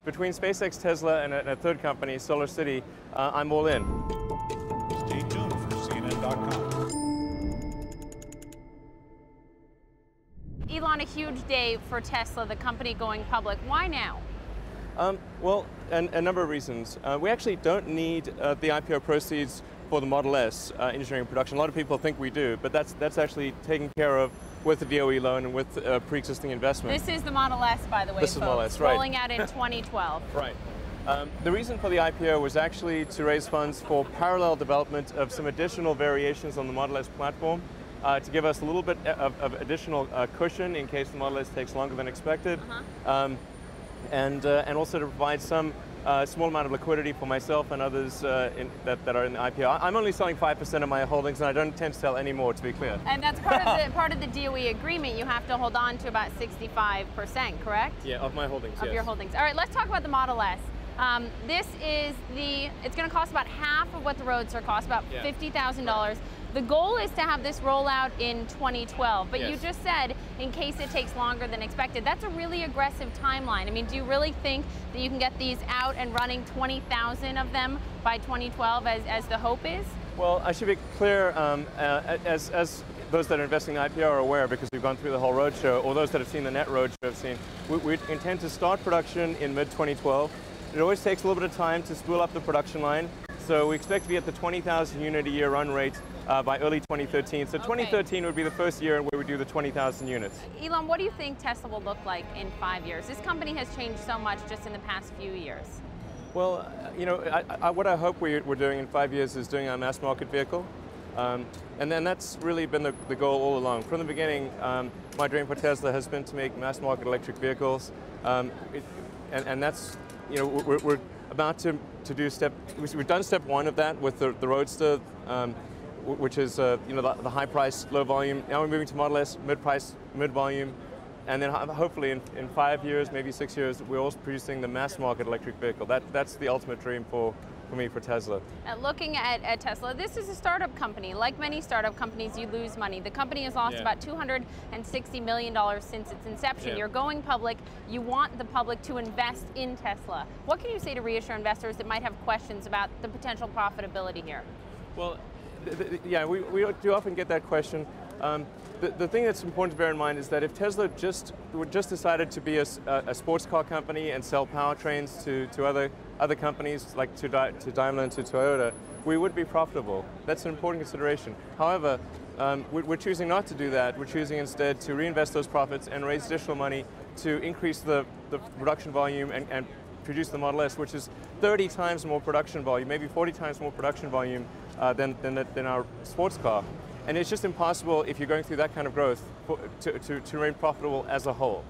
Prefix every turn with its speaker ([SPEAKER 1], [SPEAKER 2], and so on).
[SPEAKER 1] between SpaceX, Tesla, and a third company, SolarCity, I'm all in.
[SPEAKER 2] Stay tuned for CNN.com.
[SPEAKER 3] Elon, a huge day for Tesla, the company going public. Why now?
[SPEAKER 1] Well, a number of reasons. We actually don't need the IPO proceeds for the Model S engineering production. A lot of people think we do, but that's actually taken care of with the DOE loan and with pre-existing investment.
[SPEAKER 3] This is the Model S, by the way,
[SPEAKER 1] This is Model S, right.
[SPEAKER 3] Rolling out in 2012.
[SPEAKER 1] Right. The reason for the IPO was actually to raise funds for parallel development of some additional variations on the Model S platform, to give us a little bit of additional cushion in case the Model S takes longer than expected, and also to provide some small amount of liquidity for myself and others that are in the IPO. I'm only selling 5% of my holdings, and I don't intend to sell any more, to be clear.
[SPEAKER 3] And that's part of the DOE agreement. You have to hold on to about 65%, correct?
[SPEAKER 1] Yeah, of my holdings,
[SPEAKER 3] Of your holdings. All right, let's talk about the Model S. This is it's going to cost about half of what the Roadster costs, about $50,000. The goal is to have this roll out in 2012, but you just said in case it takes longer than expected. That's a really aggressive timeline. I mean, do you really think that you can get these out and running 20,000 of them by 2012 as the hope is?
[SPEAKER 1] Well, I should be clear, as those that are investing in IPO are aware, because we've gone through the whole roadshow, or those that have seen the net roadshow have seen, we intend to start production in mid-2012. It always takes a little bit of time to spool up the production line, so we expect to be at the 20,000 unit a year run rate by early 2013. So 2013 would be the first year where we do the 20,000 units.
[SPEAKER 3] Elon, what do you think Tesla will look like in 5 years? This company has changed so much just in the past few years.
[SPEAKER 1] Well, you know, what I hope we're doing in 5 years is doing our mass market vehicle. And then that's really been the goal all along. From the beginning, my dream for Tesla has been to make mass market electric vehicles. And that's, you know, we're about to do we've done step one of that with the Roadster, which is you know, the high price, low volume. Now we're moving to Model S, mid price, mid volume, and then hopefully in 5 years, maybe 6 years, we're also producing the mass market electric vehicle. That's the ultimate dream for me, for Tesla.
[SPEAKER 3] Looking at Tesla, this is a startup company. Like many startup companies, you lose money. The company has lost about $260 million since its inception. You're going public. You want the public to invest in Tesla. What can you say to reassure investors that might have questions about the potential profitability here?
[SPEAKER 1] Well, yeah, we do often get that question. The thing that's important to bear in mind is that if Tesla just decided to be a sports car company and sell powertrains to other companies like to Daimler and to Toyota, we would be profitable. That's an important consideration. However, we're choosing not to do that. We're choosing instead to reinvest those profits and raise additional money to increase the production volume and produce the Model S, which is 30 times more production volume, maybe 40 times more production volume than our sports car. And it's just impossible if you're going through that kind of growth to remain profitable as a whole.